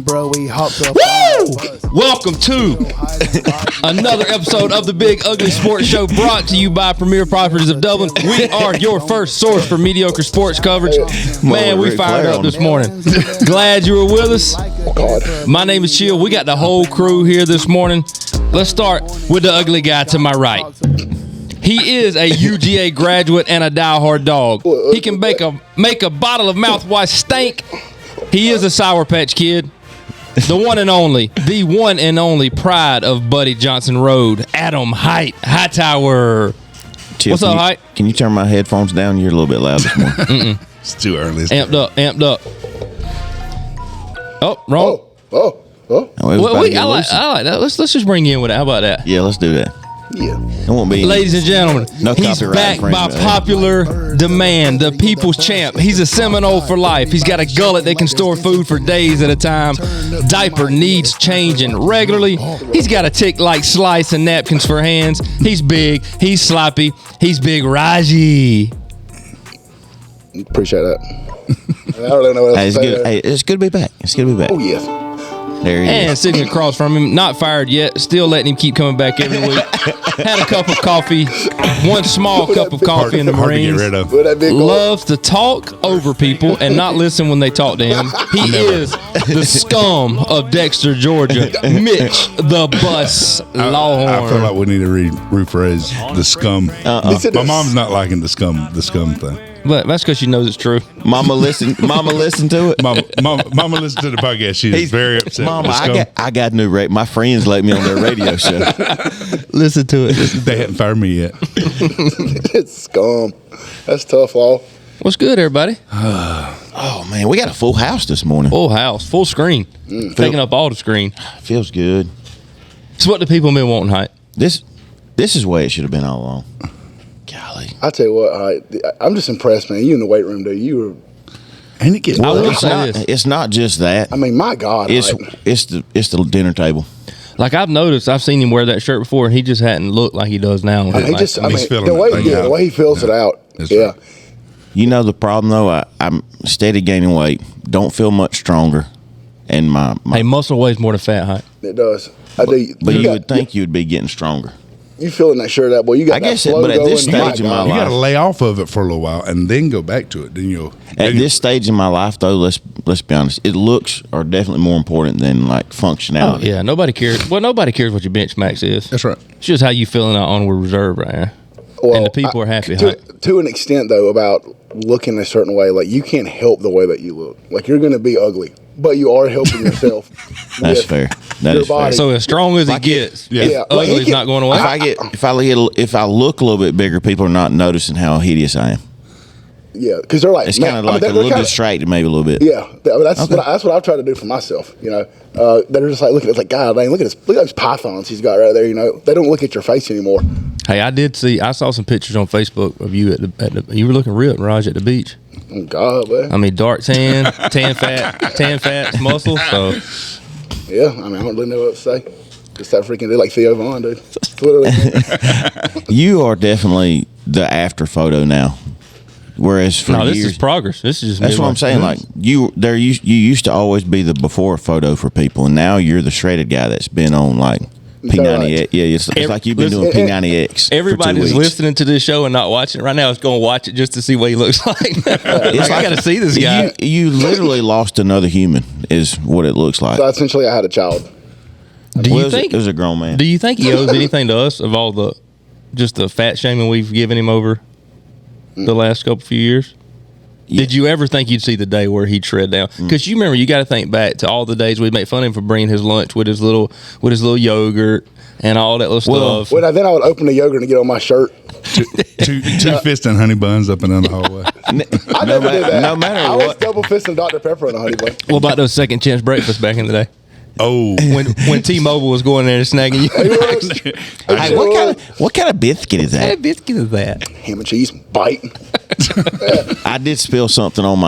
bro, we hopped up. Woo! Welcome to another episode of the Big Ugly Sports Show, brought to you by Premier Properties of Dublin. We are your first source for mediocre sports coverage. Man, we fired up this morning. Glad you were with us. My name is Chill. We got the whole crew here this morning. Let's start with the ugly guy to my right. He is a UGA graduate and a diehard dog. He can make a bottle of mouthwash stink. He is a Sour Patch Kid. The one and only pride of Buddy Johnson Road, Adam Hight, Hightower. Chill, what's up, Hight? Can you turn my headphones down? You're a little bit loud this morning. It's too early. Amped up. Oh, wrong. Oh, I like that. Let's just bring you in with it. How about that? Yeah, let's do that. Yeah. It won't be. Ladies and gentlemen, No he's copyright back by infringement. popular demand. The people's champ. He's a Seminole for life. He's got a gullet that can store food for days at a time. Diaper needs changing regularly. He's got a tick-like slice and napkins for hands. He's big. He's sloppy. He's Big Rogi. Appreciate that. I don't really know what else to say there. Hey, it's good to be back. Oh, yes. There he And is. sitting across from him, not fired yet, still letting him keep coming back every week. Had a cup of coffee, one small cup of coffee in the Hard to get Marines. rid of. With that big Loves to talk over people and not listen when they talk to him. He is the scum of Dexter, Georgia. Mitch the Bus Lawhorn. I feel like we need to rephrase the scum. My mom's not liking the scum thing. But that's because she knows it's true. Mama listen to it. Mama listened to the podcast. She's very upset. Mama, with the scum. I got new rate. My friends let me on their radio show. Listen to it. They hadn't fired me yet. It's scum. That's tough, Law. What's good, everybody? Oh man, we got a full house this morning. Full house, full screen. Taking up all the screen. Feels good. It's what the people have been wanting, Height. This is the way it should have been all along. Golly. I tell you what, I'm just impressed, man. You in the weight room, dude. You were. And it gets I will It's say not, this. it's not just that. I mean, my God. It's the dinner table. Like I've noticed, I've seen him wear that shirt before, and he just hadn't looked like he does now. I mean, He's filling the way, that thing out. the way he fills it out. That's Yeah. right. You know the problem though. I'm steady gaining weight. Don't feel much stronger, and my Hey, muscle weighs more than fat, Height. It does. I do. but you got- would think you would be getting stronger. You filling that shirt out, boy. You got I that guess it- flow but at going. this stage in my You got to life- lay off of it for a little while and then go back to it. Then you'll. At this stage in my life, though, let's be honest. It looks are definitely more important than like functionality. Oh yeah, nobody cares. Well, nobody cares what your bench max is. That's right. It's just how you feeling out onward reserve right here. Well, and the people are happy. To an extent, though, about looking a certain way. Like, you can't help the way that you look. Like, you're going to be ugly, but you are helping yourself. That's with fair. That your is fair. body. So as strong as Like he gets, Yeah. Yeah, like, ugly's he not going away. If I look a little bit bigger, people are not noticing how hideous I am. Yeah, because they're like, It's man, kind of like they're a little kinda- distracted, maybe a little bit. Yeah, that's Okay. that's what I've tried to do for myself. You know, they're just like looking at it, like, God dang, look at those pythons he's got right there. You know, they don't look at your face anymore. Hey, I saw some pictures on Facebook of you at the you were looking real, Raj, at the beach. Oh God, man. I mean, dark tan, tan fat, muscle. So Yeah, I mean, I don't really know what to say. Just that freaking dude, like Theo Vaughn, dude. It's literally. You are definitely the after photo now. Whereas for no, this years, is progress. This is just that's what I'm saying. Like you used to always be the before photo for people, and now you're the shredded guy that's been on like P90X. right? Yeah, it's like you've been Listen, doing P90X. Everybody for 2 who's weeks. listening to this show and not watching it right now is going to watch it just to see what he looks like. It's I got to see this guy. You literally lost another human, is what it looks like. So essentially, I had a child. Do you Well, think? it was a grown man? Do you think he owes anything to us of all the just the fat shaming we've given him over the last few years? Yeah. Did you ever think you'd see the day where he'd shred down? Because you remember, you got to think back to all the days we'd make fun of him for bringing his lunch with his little yogurt and all that little Well, stuff. Then I would open the yogurt and get on my shirt. two fist and honey buns up and down the hallway. I never did that. no matter I was what. double fisting Dr. Pepper on a honey bun. What about those second chance breakfasts back in the day? Oh, When T-Mobile was going there and snagging you? Hey, what kind of biscuit is that? What biscuit is that? Ham and cheese biting. I did spill something on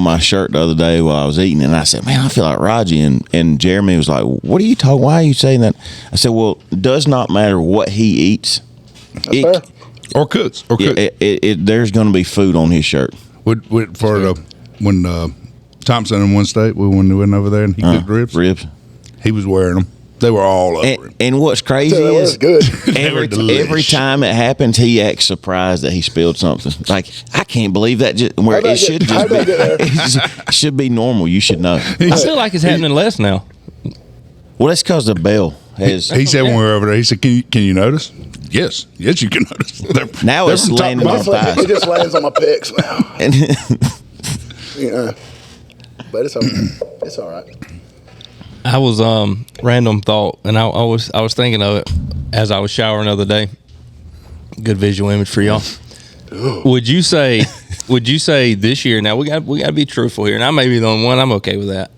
my shirt the other day while I was eating, and I said, "Man, I feel like Raji." And Jeremy was like, "What are you talking? Why are you saying that?" I said, "Well, it does not matter what he eats. That's fair. or cooks. There's going to be food on his shirt." When Thompson in one state. We went over there and he cooked ribs. Ribs. He was wearing them. They were all over him. And what's crazy So that was is good. every time it happens, he acts surprised that he spilled something. Like, I can't believe that. It should be normal. You should know. I feel like it's happening less now. Well, that's because the bell has. He said when we were over there, he said, "Can you notice?" Yes, you can notice. Now it's landing on thighs. It just lands on my pecs now. And But it's all right. I was random thought, and I was thinking of it as I was showering the other day. Good visual image for y'all. Would you say this year? Now we got to be truthful here, and I may be the only one. I'm okay with that.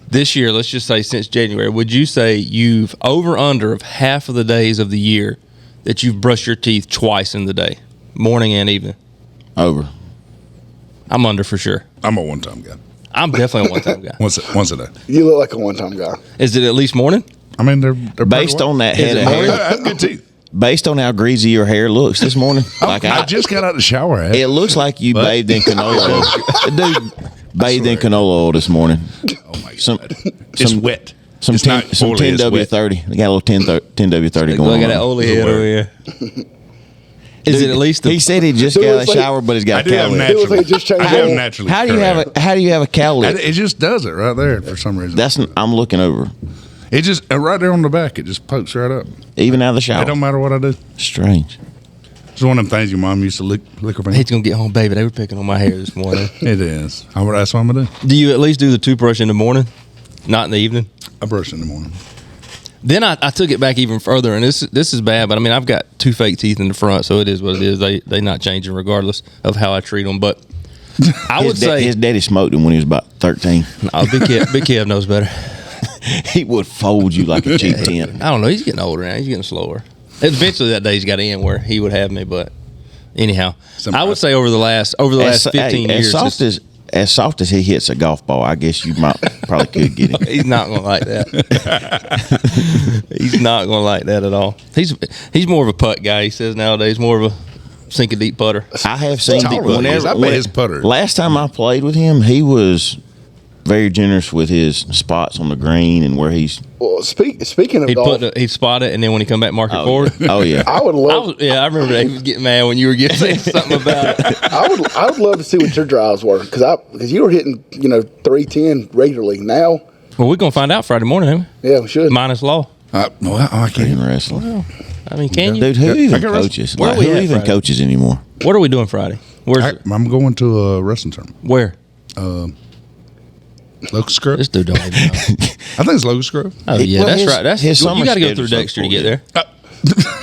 This year, let's just say since January, would you say you've over under of half of the days of the year that you've brushed your teeth twice in the day, morning and evening? over. I'm under for sure. I'm a one-time guy. I'm definitely a one-time guy. Once a day. You look like a one-time guy. Is it at least morning? I mean, they're Based on that head of it hair, I have good teeth. based on how greasy your hair looks this morning, like I just got out of the shower. it looks like you bathed in canola oil. Dude bathed in canola oil this morning. Oh my Some- god, it's some- wet. Some It's not fully, it's wet. 10W30. They got a little 10W30 going Look at that on. Oli head over here. Is it at least? He said he just Dude, got out of it's the like- shower, but he's I got do have cowlick. It was like naturally. just changed I have your- naturally. How do you have a cowlick? It just does it right there for some reason. I'm looking over. It just right there on the back. It just pokes right up. Even out of the shower. It don't matter what I do. Strange. It's one of them things your mom used to lick her finger. He's gonna get home, baby. They were picking on my hair this morning. It is. That's what I'm gonna do. Do you at least do the toothbrush in the morning, not in the evening? I brush in the morning. Then I took it back even further, and this is bad. But I mean, I've got two fake teeth in the front, so it is what it is. They not changing regardless of how I treat them. But I would say his daddy smoked him when he was about 13. no, Big Kev knows better. He would fold you like a cheap tent. I don't know. He's getting older now. He's getting slower. Eventually, that day's got to end where he would have me. But anyhow, I would say over the last 15 years, As soft as he hits a golf ball, I guess you probably could get him. he's not going to like that. He's not going to like that at all. He's more of a putt guy. He says nowadays more of a sink a deep putter. I have seen I bet his putter. Last time I played with him, he was very generous with his spots on the green and where he's. Well, speaking of golf, He'd spot it, and then when he come back, mark it forward. Oh yeah. I would love. I remember he was getting mad when you were saying something about it. I would love to see what your drives were because you were hitting 310 regularly. Now, Well, we're gonna find out Friday morning, ain't yeah, we should. we? Minus law. I can't. In wrestling. I mean, can you? Dude, who even got coaches? Where Like, we who at even Friday? coaches anymore? What are we doing Friday? Where's it? I'm going to a wrestling tournament. Where? Locust Grove. This dude don't even know. I think it's Locust Grove. Oh yeah, well, that's his- right. That's his you summer got to go through schedule's so Dexter to full, get yeah. there.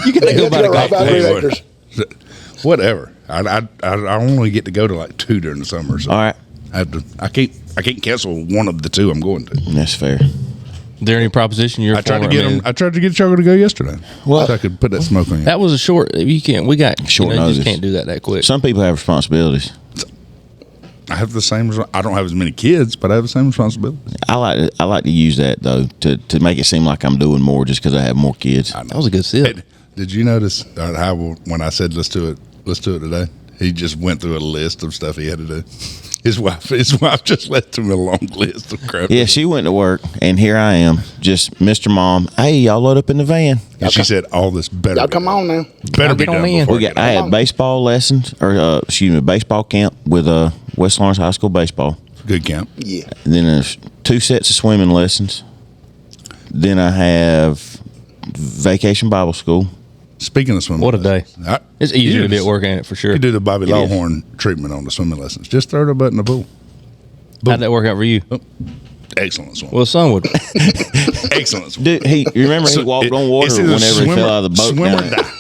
You got to go by the Right golf by course. the Dexters. Whatever. I only get to go to like 2 during the summer. So All right. I can't cancel one of the 2 I'm going to. That's fair. Is there any proposition you're I tried to for? get him. I tried to get Choco to go yesterday. Well- so I could put that smoke on you. That was a short. You can't. We got Short you notice. just can't do that quick. Some people have responsibilities. I have the same. I don't have as many kids, but I have the same responsibility. I like to use that though to make it seem like I'm doing more just because I have more kids. That was a good sip. Did you notice how when I said let's do it today? He just went through a list of stuff he had to do. His wife just left him a long list of crap. Yeah, she went to work, and here I am, just Mr. Mom. Hey, y'all load up in the van. And she said all this better. Y'all be come done. on now. Better be get on done in. before I had baseball lessons, or baseball camp with West Lawrence High School baseball. Good camp. Yeah. And then there's 2 sets of swimming lessons. Then I have vacation Bible school. Speaking of swimming, What a day. lessons, It's easier to be at work, ain't it, for sure. You do the Bobby It is. Lawhorn treatment on the swimming lessons. Just throw the butt in the pool. How'd that work out for you? Excellent swim. Well, son would. Excellent swim. Dude, you remember he walked on water It's either whenever he fell out of the boat. Swim or down there. die.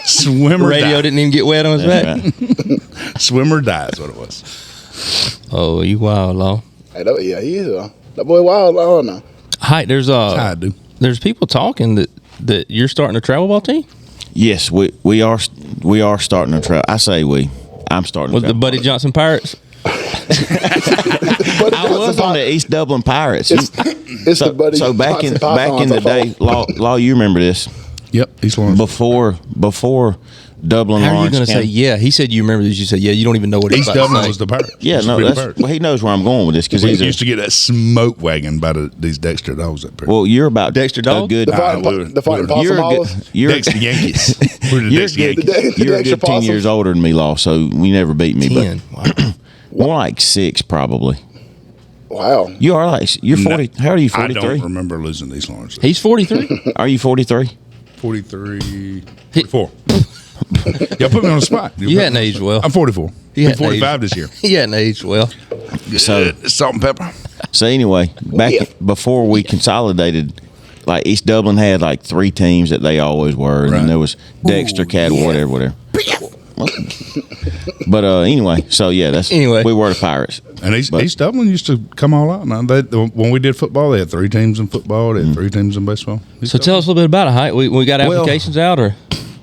Swim or Radio die. didn't even get wet on his That's back. right. Swim or die is what it was. Oh, you wild, Law. Hey, he is that boy wild. Oh no. Hi, there's I do. there's people talking that you're starting a travel ball team Yes, we are starting to try. I say we. I'm starting with to the try. Buddy Johnson Pirates. I was on the East Dublin Pirates. It's the buddy. So back in Johnson the day, law, you remember this? Yep, East Lawrence. Before Dublin. How are you Lawrence going to say County. yeah? He said you remember this. You said yeah. You don't even know what he's East about to Dublin say. was the Pirates. Yeah, Used to no, be the that's Pirates. well, he knows where I'm going with this because We he's used to get that smoke wagon by these Dexter dogs up there. well. You're about Dexter a dog? good. The fighting possum You're a olives. good. You're Dexter Yankees. We're the You're Dexter good. Yankees. The You're a Dexter good 10 possums. years older than me, Law. So we never beat me. 10. Wow. But more like 6 probably. Wow. You are like you're 40. How are you? I don't 43. remember losing to East Lawrence. He's 43. Are you 43? 43, 44. Y'all put me on the spot. You hadn't aged well. I'm 44. You I'm hadn't 45 aged- this year. He hadn't aged well. So Salt and pepper. So anyway, back Yeah. before we consolidated, like East Dublin had like 3 teams that they always were, and Right. then there was Dexter, Cadwell, whatever. But anyway, so yeah, Anyway. we were the Pirates. And East Dublin used to come all out. Now, when we did football, they had 3 teams in football. They had 3 teams in baseball. So tell us a little bit about it. Height. We got Well- applications out, or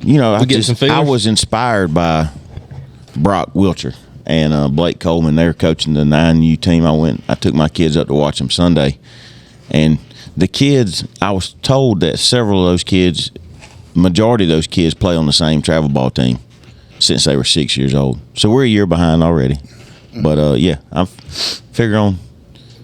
You know, getting some feelers? I was inspired by Brock Wilcher and Blake Coleman. They were coaching the 9U team. I took my kids up to watch them Sunday, and the kids. I was told that several of those kids, majority of those kids, play on the same travel ball team since they were 6 years old. So we're a year behind already. But yeah, I'm figuring on.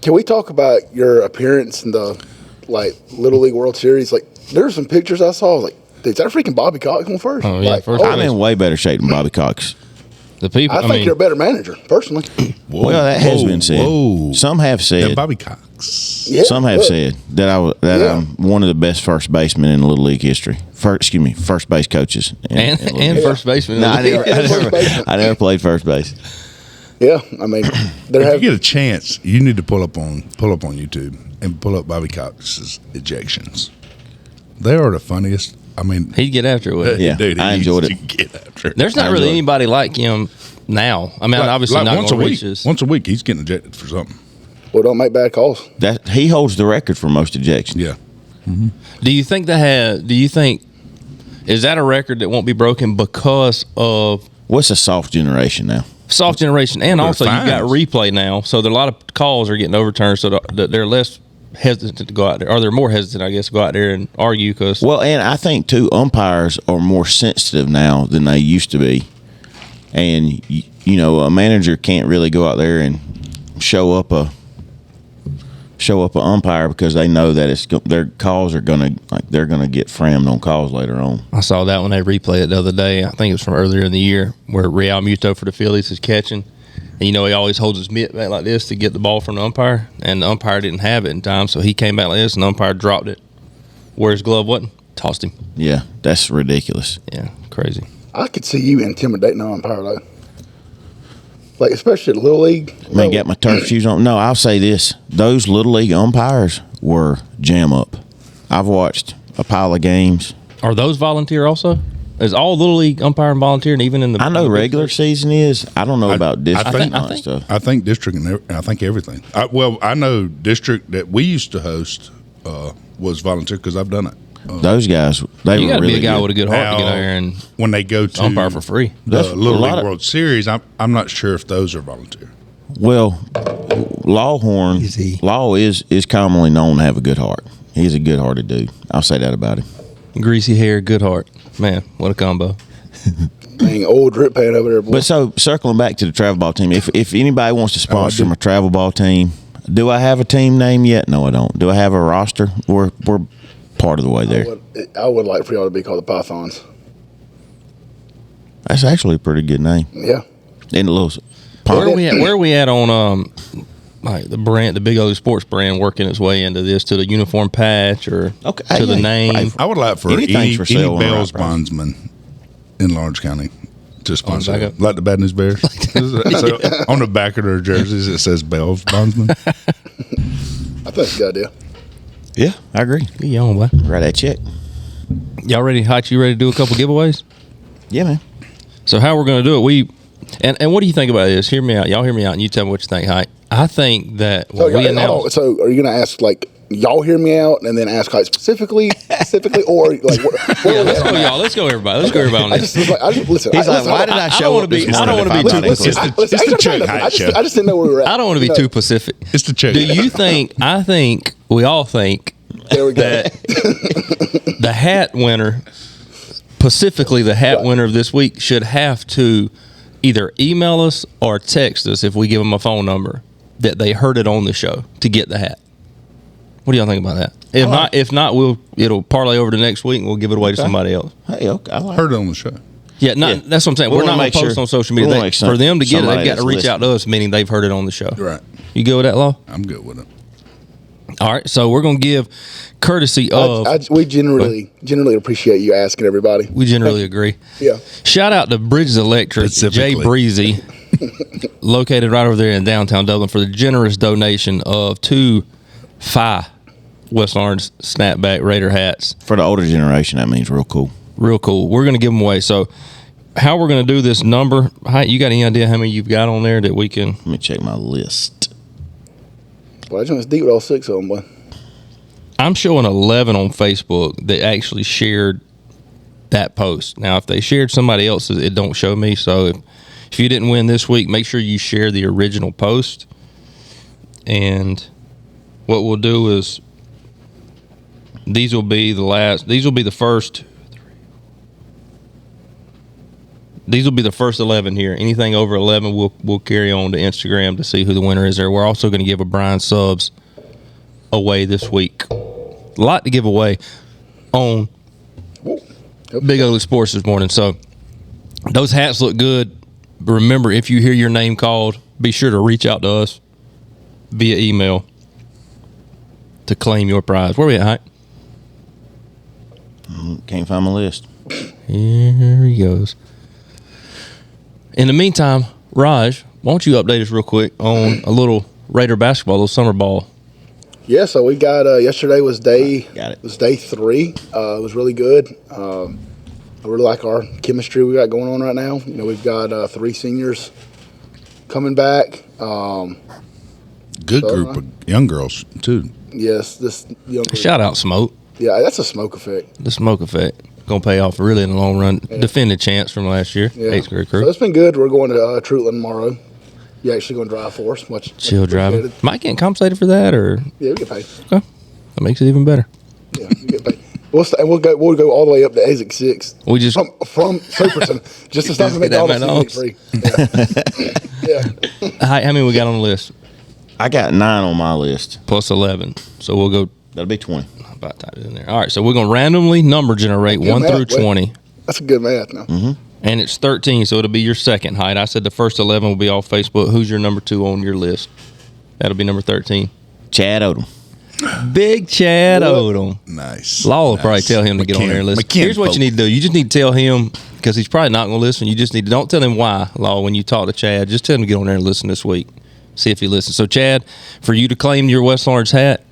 Can we talk about your appearance in the Little League World Series? Like, there were some pictures I saw. I was like, is that freaking Bobby Cox on first? Oh, yeah, first I'm in way better shape than Bobby Cox. the people? I think you're a better manager, personally. Well, that has been said. Whoa. Some have said. Yeah, Bobby Cox. Yeah, Some have look, said that Yeah. I'm one of the best first basemen in Little League history. First base coaches in Little and League. first baseman. No, First baseman. I never played first base. Yeah, I mean, there If have you get a chance, you need to pull up on YouTube and pull up Bobby Cox's ejections. They are the funniest. I mean, He'd get after it with it. Yeah, dude, he I enjoyed used it. to get after it. There's not I really enjoyed it. anybody like him now. I mean, obviously not once a going to week. reach his. Once a week, he's getting ejected for something. well, don't make bad calls. That he holds the record for most ejections. Yeah. Do you think is that a record that won't be broken because of What's a soft generation now? soft generation, and They're also you got fines. replay now, so there are a lot of calls are getting overturned, so they're less hesitant to go out there, or they're more hesitant, I guess, to go out there and argue because Well, and I think too, umpires are more sensitive now than they used to be, and you know, a manager can't really go out there and show up an umpire because they know that their calls are they're gonna get framed on calls later on. I saw that when they replayed it the other day. I think it was from earlier in the year where Real Muto for the Phillies is catching. And, you know, he always holds his mitt back like this to get the ball from the umpire. And the umpire didn't have it in time, so he came back like this, and the umpire dropped it where his glove wasn't. Tossed him. Yeah, that's ridiculous. Yeah, crazy. I could see you intimidating an umpire, though. Like, especially at Little League. Man, got my turf shoes on. No, I'll say this. Those Little League umpires were jam up. I've watched a pile of games. Are those volunteer also? Is all Little League umpiring volunteer, and even in the I know the big regular leagues? season is. I don't know about district think- and stuff. I think district and I think everything. I know district that we used to host was volunteer because I've done it. Those guys, they You were got to really be a guy good. with a good heart to get Now, out here and when they go to umpire for free. the That's a Little lot League of- World Series, I'm not sure if those are volunteer. Well, Lawhorn, Is he? Law is commonly known to have a good heart. He's a good-hearted dude. I'll say that about him. Greasy hair, good heart. Man, what a combo. Dang, old drip pan over there, boy. But so circling back to the travel ball team, if anybody wants to sponsor my travel ball team, do I have a team name yet? No, I don't. Do I have a roster? We're part of the way there. I would like for y'all to be called the Pythons. That's actually a pretty good name. Yeah. And a little Where are we at on like the brand, the Big Ugly Sports brand, working its way into this to the uniform patch or Okay, to the yeah. name? I would like for Anything's any for sale on the Bell's right price. bondsman in Lawrence County to sponsor back it. up. Like the Bad News Bears. So on the back of their jerseys it says Bell's bondsman. I think it's a good idea. Yeah, I agree. Get you on, boy. Write that check. Y'all ready? Hot, you ready to do a couple giveaways? Yeah, man. So how we're going to do it? And what do you think about this? Hear me out. Y'all hear me out, and you tell me what you think. Height. I think that So, when we hold on. announced. So are you going to ask, like, y'all hear me out and then ask Height specifically, or, like, Yeah, let's go, y'all. Let's go, everybody. Let's go, everybody on I this. just, like, listen. He's like, listen, why did I I show don't up wanna this be- I morning don't if wanna I'm be not too included? specific. Listen, It's the I ain't Chuck trying to- Height I just- show. I just didn't know where we were at. I don't want to be You know, too specific. It's the check. Do you think? I think we all think, There we go. The hat winner, specifically the hat winner of this week, should have to either email us or text us if we give them a phone number that they heard it on the show to get the hat. What do y'all think about that? If not, it'll parlay over to next week and we'll give it away to somebody else. Hey, okay, I Heard it on the show. Yeah, that's what I'm saying. We're not going to post on social media. For them to get it, they've got to reach out to us, meaning they've heard it on the show. Right. You good with that, Law? I'm good with it. All right, so we're going to give courtesy of... we generally appreciate you asking everybody. We generally agree. Yeah. Shout out to Bridges Electric, Jay Breezy, located right over there in downtown Dublin, for the generous donation of 2 West Orange snapback Raider hats. For the older generation, that means real cool. Real cool. We're going to give them away. So how we're going to do this number, Hight, you got any idea how many you've got on there that we can... Let me check my list. Well, I just deep with all 6 of them, boy. I'm showing 11 on Facebook that actually shared that post. Now, if they shared somebody else's, it don't show me. So if you didn't win this week, make sure you share the original post. And what we'll do is these will be the first 11 here. Anything over 11, we'll carry on to Instagram to see who the winner is there. We're also going to give a Brian Subs away this week. A lot to give away on Big Ugly Sports this morning. So those hats look good. But remember, if you hear your name called, be sure to reach out to us via email to claim your prize. Where are we at, Hight? Can't find my list. Here he goes. In the meantime, Raj, why don't you update us real quick on a little Raider basketball, a little summer ball. Yeah, so we got yesterday was day 3. It was really good. I really like our chemistry we got going on right now. You know, we've got 3 seniors coming back. Good group of young girls too. Yes, this young group. Shout out Smoke. Yeah, that's a smoke effect. The Smoke effect. Going to pay off really in the long run. Yeah. Defended champs from last year. Yeah. 8th grade crew. So it's been good. We're going to Trutland tomorrow. You're actually going to drive for us. Much chill driving. Might get compensated for that, or yeah, we get paid. Okay, that makes it even better. Yeah, we get paid. We'll go all the way up to Isaac 6. We just from Superton just to stop at McDonald's. Free. Yeah. How many we got on the list? I got 9 on my list. Plus 11. So we'll go. That'll be 20. I'm about to type it in there. All right, so we're going to randomly number generate 1 through 20. That's a good math now. Mm-hmm. And it's 13, so it'll be your second, Hight. I said the first 11 will be off Facebook. Who's your number 2 on your list? That'll be number 13. Chad Odom. Big Chad Odom. Nice. Law will probably tell him to get on there and listen. Here's what you need to do. You just need to tell him, because he's probably not going to listen. You just need to, don't tell him why, Law, when you talk to Chad. Just tell him to get on there and listen this week. See if he listens. So, Chad, for you to claim your West Orange hat,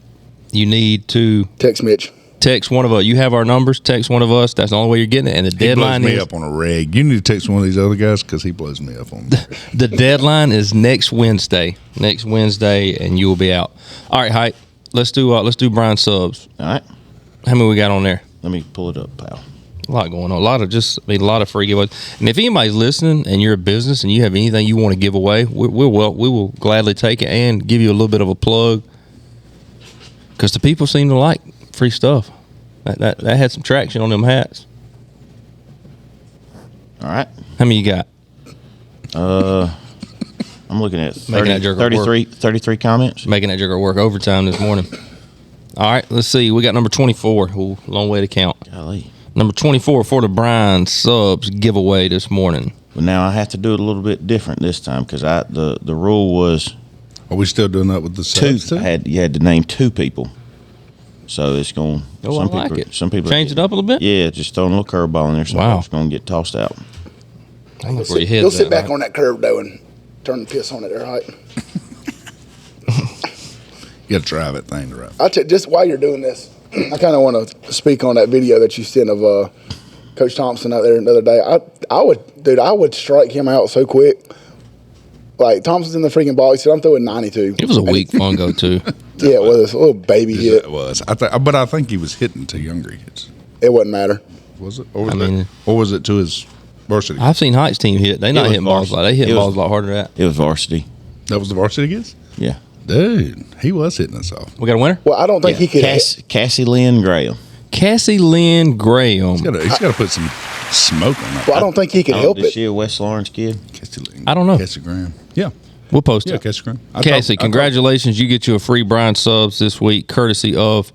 you need to text Mitch. Text one of us. You have our numbers. Text one of us. That's the only way you're getting it. And the deadline blows me is up on a reg. You need to text one of these other guys because he blows me up on the deadline is next Wednesday. Next Wednesday, and you will be out. All right, Hight. Let's do Brian Subs. All right. How many we got on there? Let me pull it up, pal. A lot going on. A lot of free giveaways. And if anybody's listening and you're a business and you have anything you want to give away, we will gladly take it and give you a little bit of a plug. Because the people seem to like free stuff. That had some traction on them hats. All right. How many you got? I'm looking at 33 comments. Making that jigger work overtime this morning. All right, let's see. We got number 24. Ooh, long way to count. Golly. Number 24 for the Brian Subs giveaway this morning. Well, now I have to do it a little bit different this time because the rule was. Are we still doing that with the subs? You had to name 2 people. So it's going. Oh, I like it. Some people change it up a little bit. Yeah, just throwing a little curveball in there. So it's going to get tossed out. You'll sit back on that curve though and turn the piss on it there, Hight. You got to drive that thing right. I'll tell you, just while you're doing this, I kind of want to speak on that video that you sent of Coach Thompson out there the other day. I would strike him out so quick. Like, Thompson's in the freaking ball. He said, I'm throwing 92. It was a weak fungo, too. Yeah, it was. A little baby hit. It was. But I think he was hitting to younger hits. It wouldn't matter. Was it? Or was it to his varsity? I've seen Hight's team hit. They not hitting balls like they hit balls a lot harder than that. It was varsity. That was the varsity kids? Yeah. Dude, he was hitting us off. We got a winner? Well, I don't think he could. Cassie Lynn Graham. Cassie Lynn Graham. He's got to put some smoke on that. Well, I don't think he could help Is it. she a West Lawrence kid? I don't know. Cassie Graham. Yeah. We'll post Yeah, it. Cassie Graham. Cassie, congratulations. You get you a free Brian Subs this week, courtesy of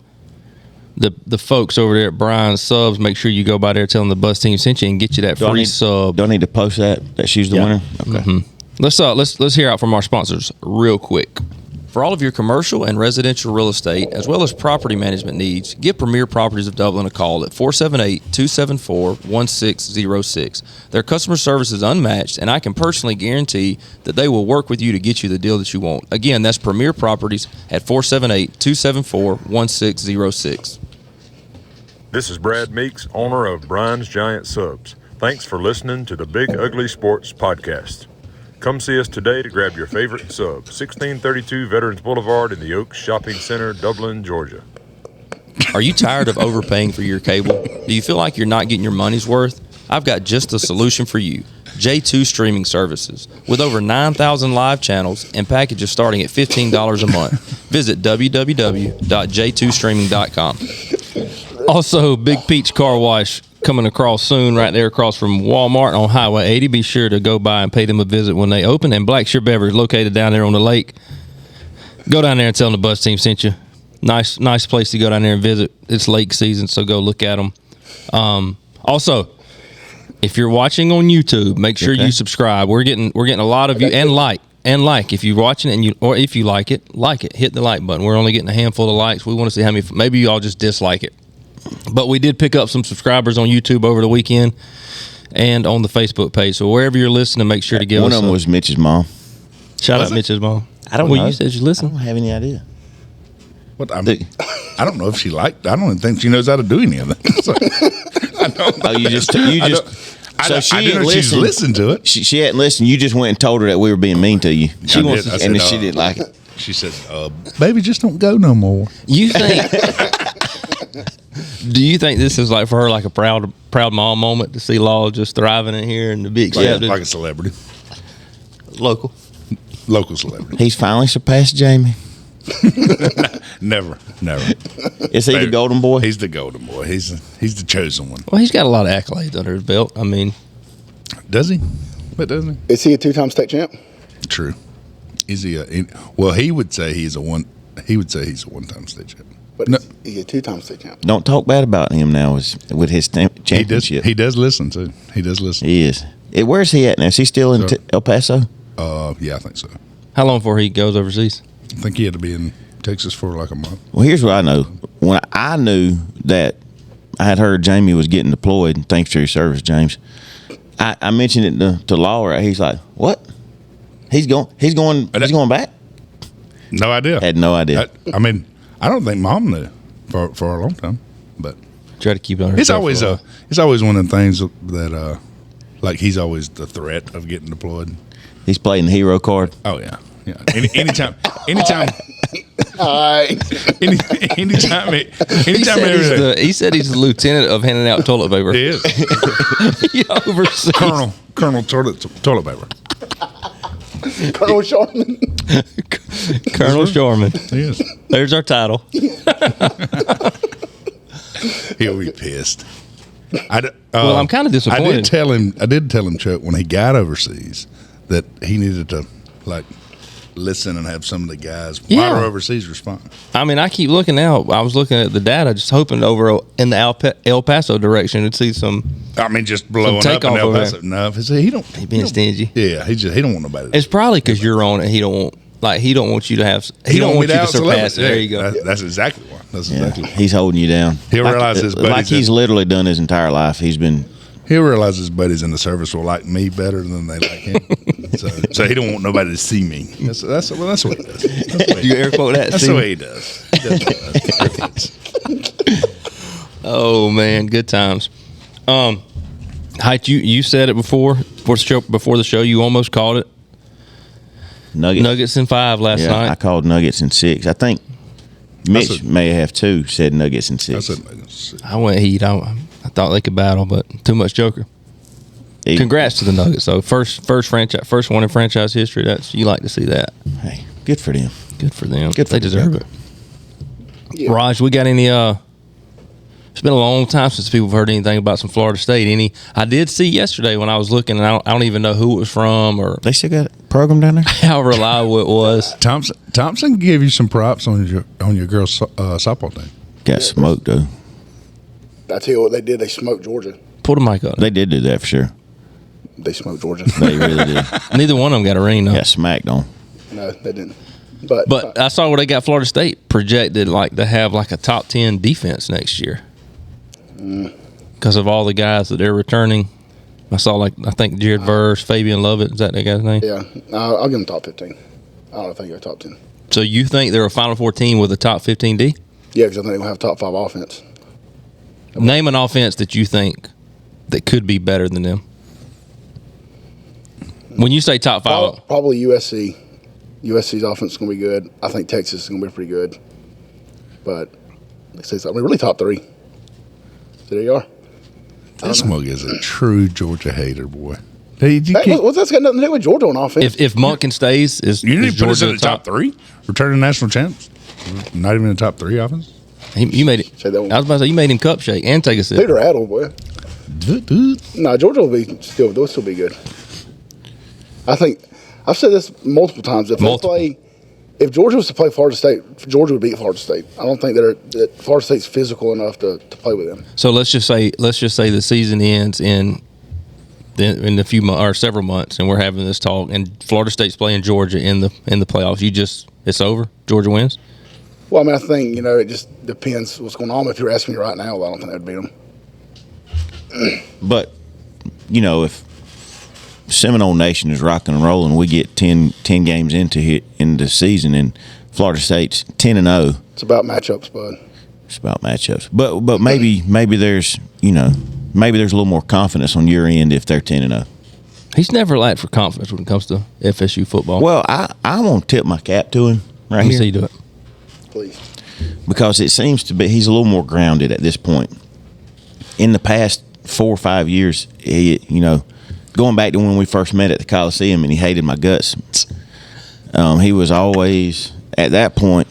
the folks over there at Brian Subs. Make sure you go by there, tell them the bus team sent you, and get you that free sub. Do I need to post that she's the winner? Okay. Let's hear out from our sponsors real quick. For all of your commercial and residential real estate, as well as property management needs, give Premier Properties of Dublin a call at 478-274-1606. Their customer service is unmatched, and I can personally guarantee that they will work with you to get you the deal that you want. Again, that's Premier Properties at 478-274-1606. This is Brad Meeks, owner of Brian's Giant Subs. Thanks for listening to the Big Ugly Sports Podcast. Come see us today to grab your favorite sub, 1632 Veterans Boulevard in the Oaks Shopping Center, Dublin, Georgia. Are you tired of overpaying for your cable? Do you feel like you're not getting your money's worth? I've got just the solution for you. J2 Streaming Services. With over 9,000 live channels and packages starting at $15 a month. Visit www.j2streaming.com. Also, Big Peach Car Wash coming across soon, right there across from Walmart on Highway 80. Be sure to go by and pay them a visit when they open. And Blackshear Beverage, located down there on the lake. Go down there and tell them the bus team sent you. Nice place to go down there and visit. It's lake season, so go look at them. Also, if you're watching on YouTube, make sure you subscribe. We're getting a lot of you, and like if you're watching it or if you like it, hit the like button. We're only getting a handful of likes. We want to see how many. Maybe you all just dislike it. But we did pick up some subscribers on YouTube over the weekend and on the Facebook page. So wherever you're listening, make sure to give us one of them was Mitch's mom. Shout out Mitch's mom. I don't know. You said you listen. I don't have any idea. What I don't know if she liked. I don't even think she knows how to do any of that. So, I don't know. Oh, you just. So she didn't know she's listened to it. She hadn't listened. You just went and told her that we were being mean to you. She wants, and she didn't like it. She said, "Baby, just don't go no more." You think? Do you think this is like for her like a proud mom moment to see Law just thriving in here and to be accepted? Like a celebrity, local celebrity. He's finally surpassed Jamie. Never. Is he the golden boy? He's the golden boy. He's the chosen one. Well, he's got a lot of accolades under his belt. I mean, does he? But doesn't he? Is he a two-time state champ? True. Is he well, he would say he's a one-time state champ. But no, he's a two-time state champ. Don't talk bad about him now with his championship. He does listen too. He does listen. He is. Where's he at now? Is he still in El Paso? Yeah, I think so. How long before he goes overseas? I think he had to be in Texas for like a month. Well, here's what I know. When I knew that I had heard Jamie was getting deployed, thanks to your service, James, I mentioned it to Laura. He's like, "What? He's going back?" No idea. Had no idea. I mean, I don't think Mom knew for a long time, but try to keep it on her. It's always one of the things that like he's always the threat of getting deployed. He's playing the hero card. Oh yeah. Anytime. All right. Anytime. He said he's the lieutenant of handing out toilet paper. He is. He oversees. Colonel toilet paper. Colonel Charmin. Colonel Charmin. He is. There's our title. He'll be pissed. Well, I'm kind of disappointed. I did tell him, Chuck, when he got overseas, that he needed to like listen and have some of the guys while they're overseas respond. I mean, I keep looking out. I was looking at the data, just hoping over in the El Paso direction to see some. I mean, just blowing up in El Paso. No, he being stingy. Yeah, he don't want nobody. It's probably because you're on it. He don't want you to have. He don't want you to surpass it. There you go. That's exactly why. He's holding you down. He'll realize his buddies. Like he's literally done his entire life. He'll realize his buddies in the service will like me better than they like him. so he don't want nobody to see me. That's what he does. You air quote that? That's the way he does. Oh man, good times. Hight, you said it before the show. You almost called it. Nuggets in 5 last night. I called Nuggets in 6. I think Mitch may have too said Nuggets in 6. I said Nuggets in 6. I went Heat. I thought they could battle, but too much Joker. Congrats to the Nuggets, though. First one in franchise history. You like to see that. Hey, good for them. Good for them. Good for they deserve them. it. Yeah. Raj, we got any? It's been a long time since people have heard anything about some Florida State. I did see yesterday when I was looking, and I don't even know who it was from or They still got a program down there? how reliable it was. Thompson gave you some props on your girls' softball team. Got smoked, though. I tell you what they did. They smoked Georgia. Pull the mic up. They did do that for sure. They smoked Georgia. They really did. Neither one of them got a ring, though. Got smacked on. No, they didn't. But I saw where they got Florida State projected like to have like a top 10 defense next year because of all the guys that they're returning. I saw I think Jared Verse, Fabian Lovett, is that guy's name? yeah, I'll give them top 15. I don't think they're top 10. So you think they're a Final Four team with a top 15 D? Yeah, because I think they're going to have top 5 offense. Name an offense that you think that could be better than them. When you say top 5, Probably USC. USC's offense is going to be good. I think Texas is going to be pretty good. But, really top 3. So there you are. This mug is a true Georgia hater, boy. That's got nothing to do with Georgia on offense. if Monken stays, You need is to put us Georgia in the top 3? Returning national champs? Not even in the top 3 offense? You made it. Say that one. I was about to say you made him cup shake and take a sip. Peter Adel, boy. No, Georgia they'll still be good. I think I've said this multiple times. If Georgia was to play Florida State, Georgia would beat Florida State. I don't think that Florida State's physical enough to play with them. So let's just say the season ends in a few months or several months, and we're having this talk, and Florida State's playing Georgia in the playoffs. It's over. Georgia wins. Well, I mean, I think it just depends what's going on. If you're asking me right now, I don't think they'd beat them. But, if Seminole Nation is rocking and rolling, we get 10 games into the season, and Florida State's 10-0. It's about matchups, bud. It's about matchups. But maybe there's maybe there's a little more confidence on your end if they're 10-0. He's never lacked for confidence when it comes to FSU football. Well, I want to tip my cap to him right Let me here. see you do it. Please. Because it seems to be he's a little more grounded at this point. In the past 4 or 5 years, going back to when we first met at the Coliseum and he hated my guts, he was always, at that point,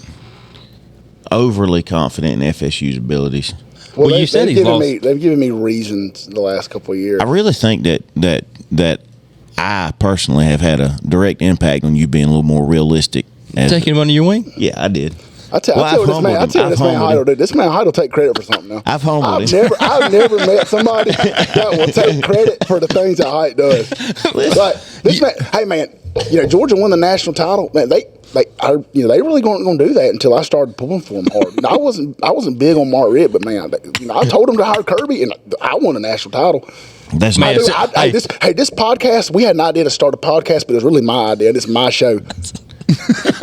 overly confident in FSU's abilities. Well, you said he's lost. They've given me reasons the last couple of years. I really think that I personally have had a direct impact on you being a little more realistic. Taking him under your wing? Yeah, I did. I tell you what this man Hight will do. This man Hight will take credit for something now. I've humbled him. I've never met somebody that will take credit for the things that Hight does. Like this man, hey man, Georgia won the national title. Man, they really weren't going to do that until I started pulling for them hard. I wasn't big on Mark Ritt, but man, I told him to hire Kirby, and I won a national title. That's Man, This podcast, we had an idea to start a podcast, but it was really my idea. This is my show.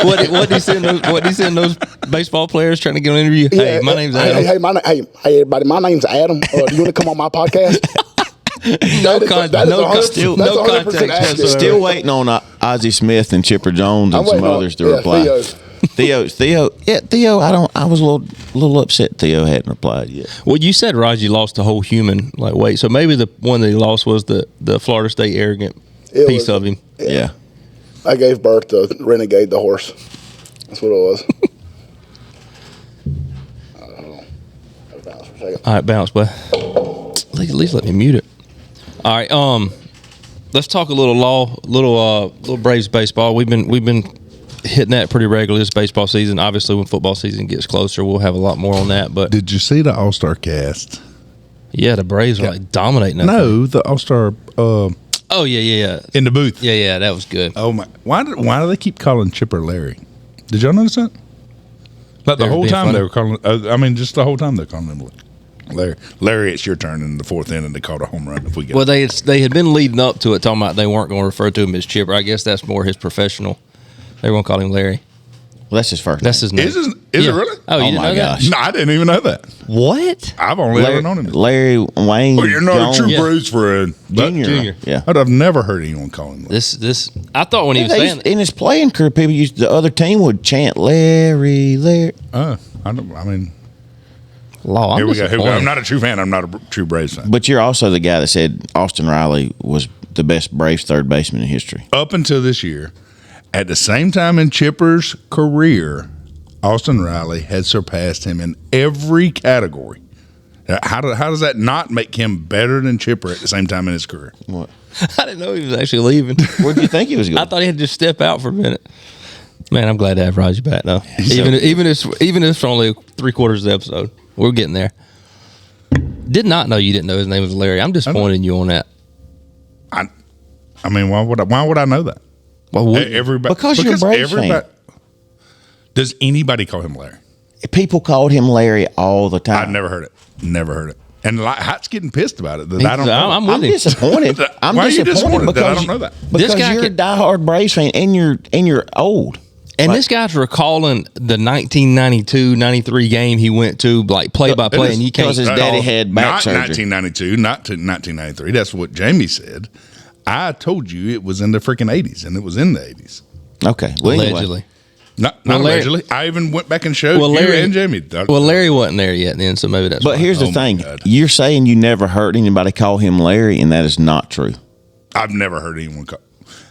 What he send those baseball players trying to get an interview? Yeah, hey, my name's Adam. Hey, everybody, my name's Adam. Do you want to come on my podcast? No contact. Still waiting on Ozzie Smith and Chipper Jones and some others to reply. Theo. Theo. I was a little upset Theo hadn't replied yet. Well, you said Raji lost a whole human weight, so maybe the one that he lost was the Florida State arrogant piece of him. Yeah. I gave birth to Renegade the horse. That's what it was. I don't know. Bounce for a second. All right, bounce, but at least let me mute it. All right, let's talk a little Braves baseball. We've been hitting that pretty regularly this baseball season. Obviously, when football season gets closer, we'll have a lot more on that. But did you see the All-Star cast? Yeah, the Braves are dominating. No, the All-Star. Oh yeah. In the booth. Yeah, that was good. Oh my! Why do they keep calling Chipper Larry? Did y'all notice that? Like the whole time they were calling. Just the whole time they're calling him Larry. Larry, it's your turn in the fourth inning. They called a home run. If we get. Well, they had been leading up to it, talking about they weren't going to refer to him as Chipper. I guess that's more his professional. They won't call him Larry. Well, that's his first. That's his name. Is it really? Oh, you didn't my know gosh! That? No, I didn't even know that. What? I've only ever known him. Larry Wayne. Well, you're not Jones. a true Braves friend. Junior. Yeah. I've never heard anyone call him. This. I thought when he was saying in his playing career, the other team would chant Larry. I don't. I mean. Law. Here we go. I'm not a true fan. I'm not a true Braves fan. But you're also the guy that said Austin Riley was the best Braves third baseman in history. Up until this year, At the same time in Chipper's career, Austin Riley had surpassed him in every category. How does that not make him better than Chipper at the same time in his career? What? I didn't know he was actually leaving. Where do you think he was going? I thought he had to just step out for a minute. Man, I'm glad to have Raji back though. Even if it's only 3/4 of the episode, we're getting there. Did not know you didn't know his name was Larry. I'm disappointed in you on that. I mean, why would I know that? Well, Everybody, because you're a Braves fan. Does anybody call him Larry? People called him Larry all the time. I've never heard it. And Hight's getting pissed about it. That I don't know. I'm with I'm him. disappointed. Why are you disappointed that I don't know that? Because you're a diehard Braves fan and you're old. And this guy's recalling the 1992-93 game he went to, like play-by-play, and you can't. Because his daddy had back not surgery. 1992, not to 1993. That's what Jamie said. I told you it was in the freaking 80s, and it was in the 80s. Okay. Well, Allegedly. Anyway. Not Larry- allegedly. I even went back and showed you and Jamie. Well, Larry wasn't there yet then, so maybe that's But why. here's the thing. God. You're saying you never heard anybody call him Larry, and that is not true. I've never heard anyone call.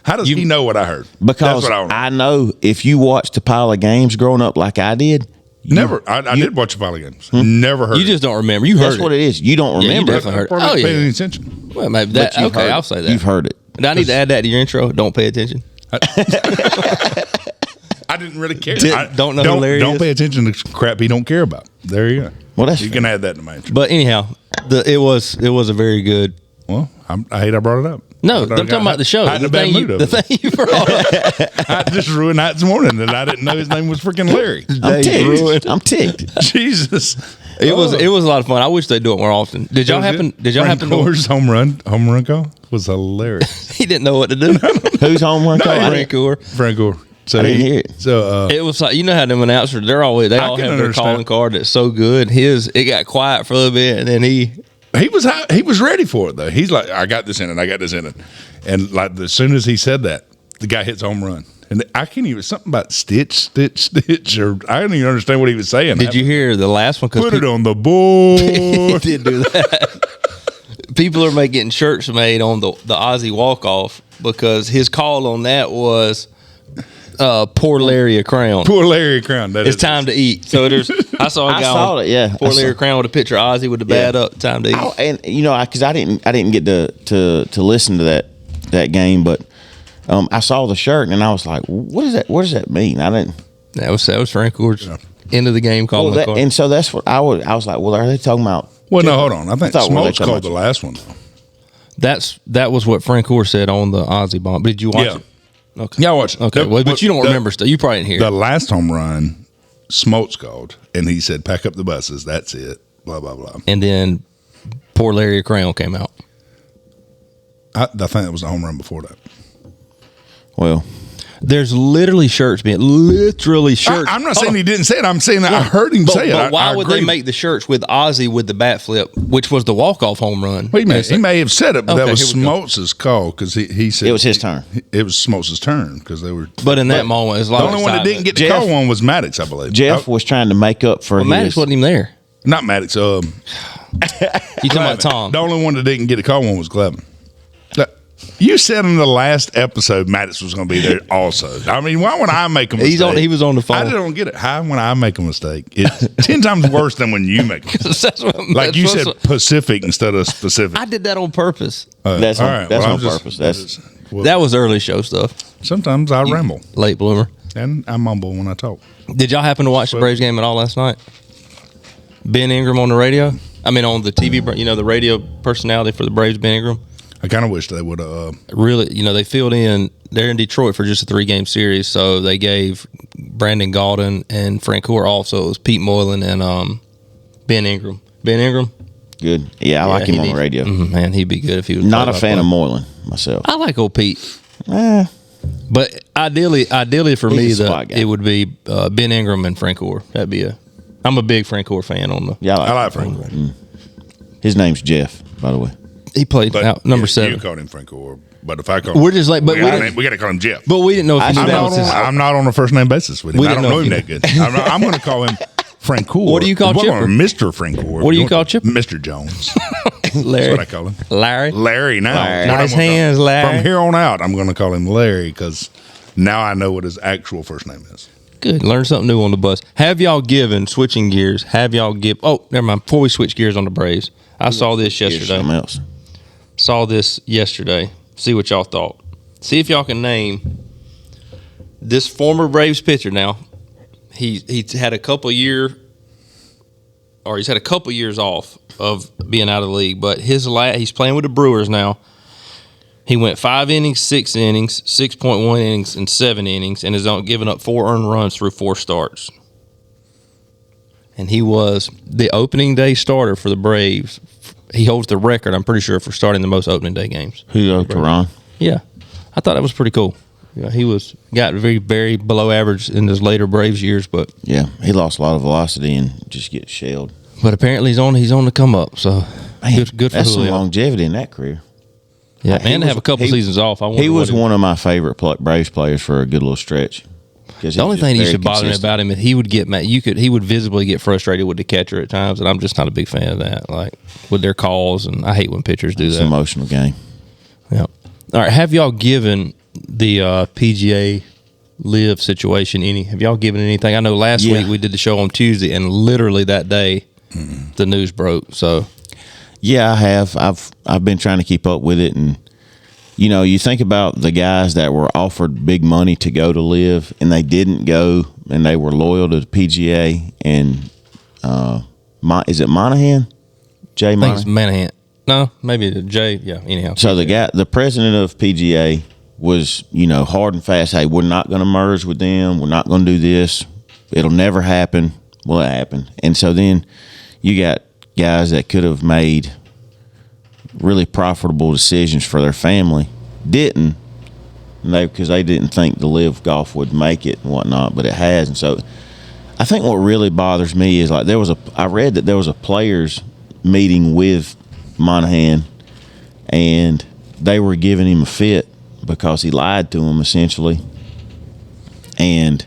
How does he know what I heard? Because That's what I know if you watched a pile of games growing up like I did. Never. I did watch a pile of games. Never heard You just don't remember. You heard That's what it is. You don't Yeah, you remember. definitely heard it. Probably Oh, didn't pay any yeah. attention. Well, maybe But that. you've Okay, heard I'll it. say that. You've heard it. Do I need to add that to your intro? Don't pay attention. I didn't really care. Don't know who Larry Don't is? pay attention to crap he don't care about. There you go. Well, that's you fair. can add that to my intro. But anyhow, it was a very good. Well, I hate I brought it up. No, I'm talking about the show. The The thing you brought up. I just ruined Night's morning that I didn't know his name was freaking Larry. I'm ticked. Jesus. It was a lot of fun. I wish they'd do it more often. Did y'all happen to Francour's home run call was hilarious. He didn't know what to do. Who's home run call? Francour. Francour. So I didn't hear it. So It was like, you know how them announcers, they all can have their understand. calling card that's so good. It got quiet for a little bit, and then he was ready for it though. He's like, I got this in it. And like as soon as he said that, the guy hits a home run. And I can't even something about stitch, or I didn't even understand what he was saying. Did you hear the last one? Put it on the board. He did do that. People are getting shirts made on the Ozzy walk-off because his call on that was pour Larry a crown. Poor Larry Crown. It's time to eat. So I saw a guy saw it, yeah. pour I saw- Larry Crown with a picture of Ozzy with the bat up. Time to eat. And because I didn't get to listen to that game, but I saw the shirt and I was like, what is that? What does that mean? I didn't. That was Frank Court's end of the game calling the card. And so that's what I was like. Well, are they talking about? Well, no, hold on. I think thought we were Smokes talking called about the last one though. That was what Frank Court said on the Ozzy bomb. Did you watch Yeah. it? Okay. Yeah, I watched it. Okay, but you don't remember stuff. You probably didn't hear The it. last home run, Smokes called, and he said, "Pack up the buses. That's it." Blah blah blah. And then poor Larry Crown came out. I think that was the home run before that. Well, There's literally shirts. I'm not saying he didn't say it. I'm saying that I heard him say it. But why I would agree. they make the shirts with Ozzy with the bat flip, which was the walk-off home run? Well, he may have said it, but Okay, that was here we go. Smokes' call because he said it was his turn. It was Smokes' turn because they were. But in that moment, it's a lot the of only one that didn't get the Jeff- call one was Maddox, I believe. Jeff was trying to make up for Well, Maddox his. wasn't even there. Not Maddox. You talking about Tom? The only one that didn't get the call one was Glevin. You said in the last episode Maddox was going to be there also. I mean, why would I make a mistake? He was on the phone. I don't get it. How when I make a mistake, it's 10 times worse than when you make a mistake. Like you said Pacific instead of specific. I did that on purpose. That's all on, right. that's Well, on I'm just- purpose. Well, That was early show stuff. sometimes I ramble Late bloomer. and I mumble when I talk. Did y'all happen to watch the Braves game at all last night? Ben Ingram on the radio? I mean, on the TV, the radio personality for the Braves, Ben Ingram. I kind of wish they would have. Really, they filled in. They're in Detroit for just a 3-game series, so they gave Brandon Gaudin and Frank Court off. So it was Pete Moylan and Ben Ingram. Ben Ingram, Good. Yeah, I like him on the radio. Man, he'd be good if he was. Not a play-by-play. fan of Moylan myself. I like old Pete, Eh, but ideally for He's me, a spot guy. it would be Ben Ingram and Frank Court. I'm a big Frank Court fan on the. yeah, I like Frank. His name's Jeff, by the way. He played out number 7. You called him Frank Orr, but if I call him, We're just like, but we got to call him Jeff. we didn't know if I he knew should that know was his. I'm not on a first name basis with him. We I didn't don't know know him if that good. I'm going to call him Frank Coor. What do you call Chipper? Mr. Frank Coor. What do you call Chipper? Mr. Jones. Larry. That's what I call him. Larry. Larry now. Larry. What I'm Nice gonna call him. hands, Larry. From here on out, I'm going to call him Larry because Now I know what his actual first name is. Good. Learn something new on the bus. Have y'all given, switching gears, oh, never mind. Before we switch gears on the Braves, I saw this yesterday. Something else. Saw this yesterday. See what y'all thought. See if y'all can name this former Braves pitcher now. He's had a couple years off of being out of the league, but he's playing with the Brewers now. He went 5 innings, 6 innings, 6.1 innings, and 7 innings, and has given up 4 earned runs through 4 starts. And he was the opening day starter for the Braves. He holds the record, I'm pretty sure, for starting the most opening day games. Who Teron? Yeah, I thought that was pretty cool. Yeah, he got very below average in his later Braves years, but Yeah, he lost a lot of velocity and just get shelled. But apparently he's on the come up. So Man, good for that's some Julio. longevity in that career. Yeah, and to have a couple seasons off. He was one of my favorite Braves players for a good little stretch. The only thing that should bother me about him is he would get mad. He would visibly get frustrated with the catcher at times, and I'm just not a big fan of that. Like with their calls, and I hate when pitchers do It's that. an emotional game. Yeah. All right. Have y'all given the PGA LIV situation any? Have y'all given anything? I know last week we did the show on Tuesday, and literally that day the news broke. So yeah, I have. I've been trying to keep up with it, and you think about the guys that were offered big money to go to LIV, and they didn't go, and they were loyal to the PGA. And is it Monahan? Jay I think it's Monahan. Manahan. No, maybe the J. Yeah. Anyhow. So the president of PGA was, hard and fast. Hey, we're not going to merge with them. We're not going to do this. It'll never happen. Well, it happened. And so then you got guys that could have made really profitable decisions for their family, didn't, because they didn't think the LIV Golf would make it and whatnot, but it has. And so I think what really bothers me is like I read that there was a players meeting with Monahan, and they were giving him a fit because he lied to them essentially. And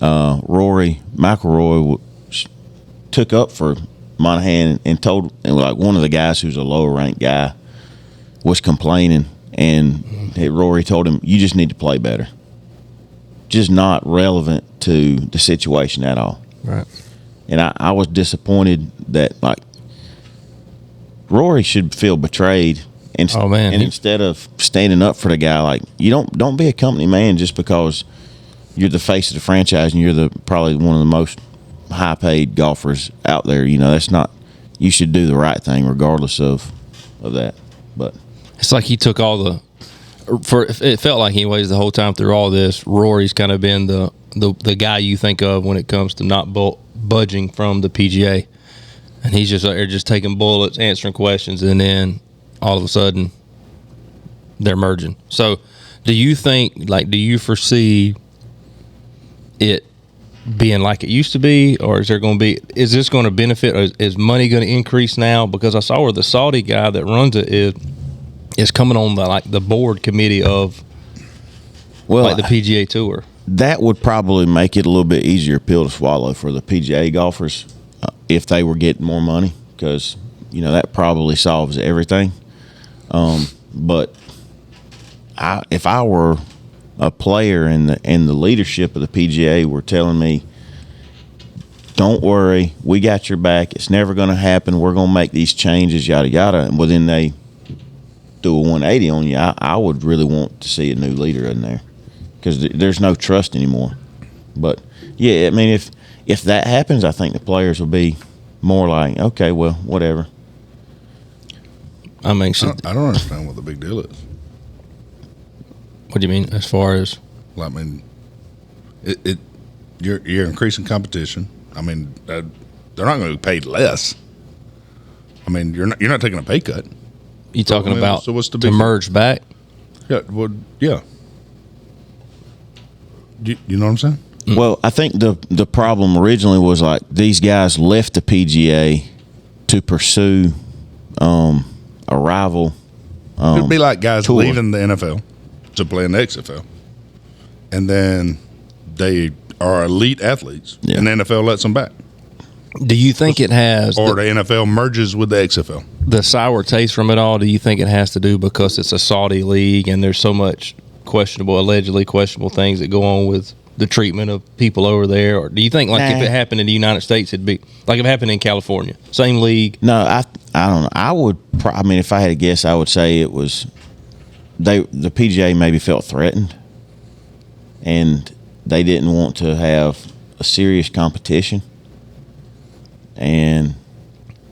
Rory McIlroy took up for Monahan and told, and like one of the guys who's a lower ranked guy was complaining, and Rory told him, "You just need to play better." Just not relevant to the situation at all. Right. And I was disappointed that like Rory should feel betrayed. And instead of standing up for the guy, like don't be a company man just because you're the face of the franchise and you're probably one of the most high paid golfers out there. That's not. You should do the right thing regardless of that. But it's like he took all it felt like anyways the whole time through all this, Rory's kind of been the guy you think of when it comes to not budging from the PGA, and he's just out there just taking bullets, answering questions, and then all of a sudden they're merging. So do you foresee it being like it used to be, or is this going to benefit, or is money going to increase now? Because I saw where the Saudi guy that runs it is coming on the board committee of the PGA Tour. That would probably make it a little bit easier pill to swallow for the PGA golfers if they were getting more money, because that probably solves everything. But if I were a player and the leadership of the PGA were telling me, "Don't worry, we got your back. It's never going to happen. We're going to make these changes, yada yada," and then they do a 180 on you, I would really want to see a new leader in there, because there's no trust anymore. But yeah, I mean, if that happens, I think the players will be more like, okay, well, whatever. I don't understand what the big deal is. What do you mean, as far as? Well, I mean, you're increasing competition. I mean, they're not going to be paid less. I mean, you're not taking a pay cut. You talking about what's the to merge back? Yeah. Well, yeah. You know what I'm saying? Well, I think the problem originally was like these guys left the PGA to pursue a rival. It'd be like guys tour. leaving the NFL to play in the XFL, and then they are elite athletes, and the NFL lets them back. Do you think it has, or the NFL merges with the XFL? The sour taste from it all? Do you think it has to do because it's a Saudi league and there's so much allegedly questionable things that go on with the treatment of people over there? Or do you think, like, if it happened in the United States, it'd be like if it happened in California, same league? No, I don't know. I mean, if I had to guess, I would say it was the PGA maybe felt threatened, and they didn't want to have a serious competition, and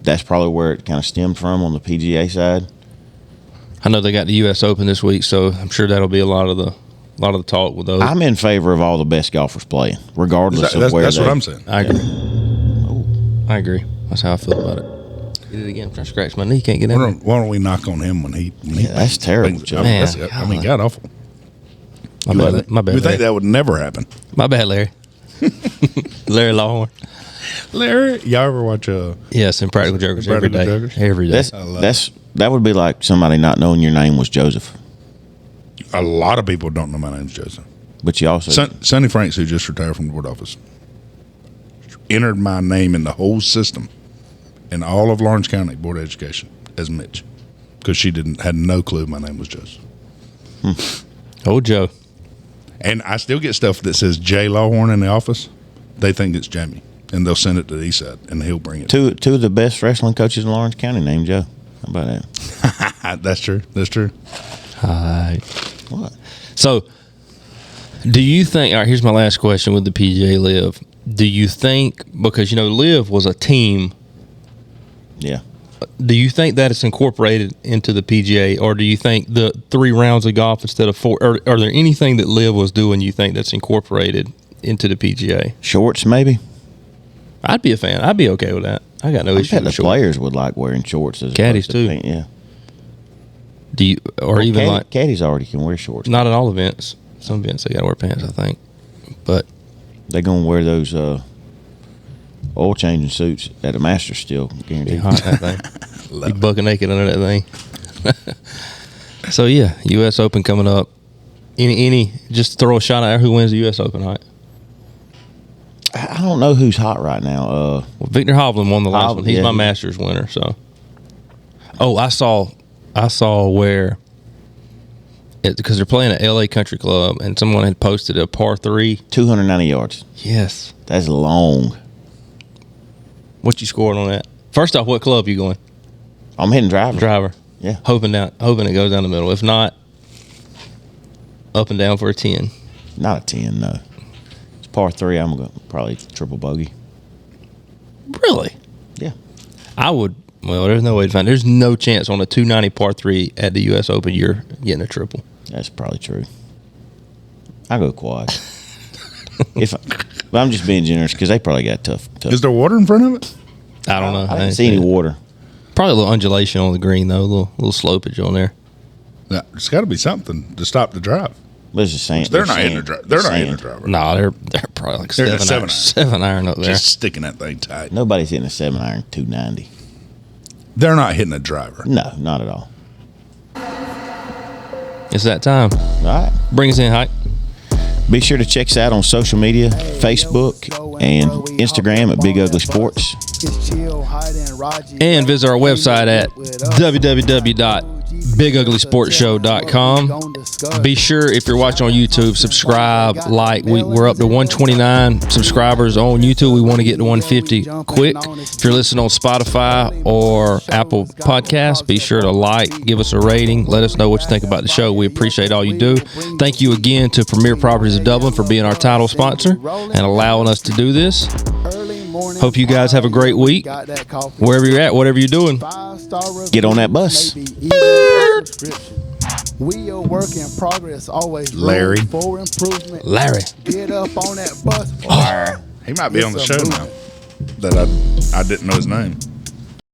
that's probably where it kind of stemmed from on the PGA side. I know they got the U.S. Open this week, so I'm sure that'll be a lot of the talk with those. I'm in favor of all the best golfers playing, regardless of where. That's what I'm saying. I agree. I agree. That's how I feel about it. Did it again. I'm trying to scratch my knee. Can't get in. Why don't we knock on him when he that's terrible, Joe. Man, I mean, God awful. My bad. You Larry. think that would never happen? My bad, Larry. Larry Lawhorn. Larry, y'all ever watch Yes, Impractical Jokers every day. Jokers? Every day. That would be like somebody not knowing your name was Joseph. A lot of people don't know my name's Joseph. But you also Sonny Franks, who just retired from the board office, entered my name in the whole system in all of Lawrence County Board of Education as Mitch, because she had no clue my name was Joseph. Old Joe. And I still get stuff that says Jay Lawhorn in the office. They think it's Jamie, and they'll send it to Eastside, and he'll bring it. Two of the best wrestling coaches in Lawrence County named Joe. How about that? That's true. That's true. What? So, do you think? All right, here's my last question with the PGA LIV. Do you think, because LIV was a team? Yeah. Do you think that it's incorporated into the PGA, or do you think the 3 rounds of golf instead of 4? Are there anything that LIV was doing you think that's incorporated into the PGA? Shorts, maybe. I'd be a fan. I'd be okay with that. I got no issue with the shorts. players would like wearing shorts as caddies too. Yeah. Do you, or even like caddies already can wear shorts? Not at all events. Some events they got to wear pants, I think. But they're gonna wear those oil changing suits at the Masters still. Guaranteed. Be hot that thing. Be bucket naked under that thing. So yeah, U.S. Open coming up. Any just throw a shot at who wins the U.S. Open, Height? I don't know who's hot right now. Well, Victor Hovland won the last one. He's my Masters winner. So, I saw where because they're playing at L.A. Country Club, and someone had posted a par 3, 290 yards. Yes, that's long. What you scored on that? First off, what club you going? I'm hitting driver. Yeah, hoping it goes down the middle. If not, up and down for a 10. Not a 10, no. It's par 3. I'm going to probably triple bogey. Really? Yeah. I would. Well, there's no way to find. There's no chance on a 290 par 3 at the U.S. Open you're getting a triple. That's probably true. I go quad. But I'm just being generous because they probably got tough. Is there water in front of it? I don't know. I didn't see any water. Probably a little undulation on the green though, a little slopage on there. Yeah, there's got to be something to stop the drive. Let's just saying they're not hitting the driver. They're not hitting the driver. No, they're probably like 7 iron up there. Just sticking that thing tight. Nobody's hitting a 7 iron 290. They're not hitting a driver. No, not at all. It's that time. All right. Bring us in, Height. Be sure to check us out on social media, Facebook and Instagram at Big Ugly Sports. And visit our website at www.biguglysportshow.com. Be sure, if you're watching on YouTube, subscribe, like. We're up to 129 subscribers on YouTube. We want to get to 150 quick. If you're listening on Spotify or Apple Podcasts, be sure to like, give us a rating, let us know what you think about the show. We appreciate all you do. Thank you again to Premier Properties of Dublin for being our title sponsor and allowing us to do this. Hope you guys have a great week. Wherever you're at, whatever you're doing, get on that bus. We are work in progress, always Larry. For improvement. Larry. Get up on that bus. He might be on the show now. That I didn't know his name.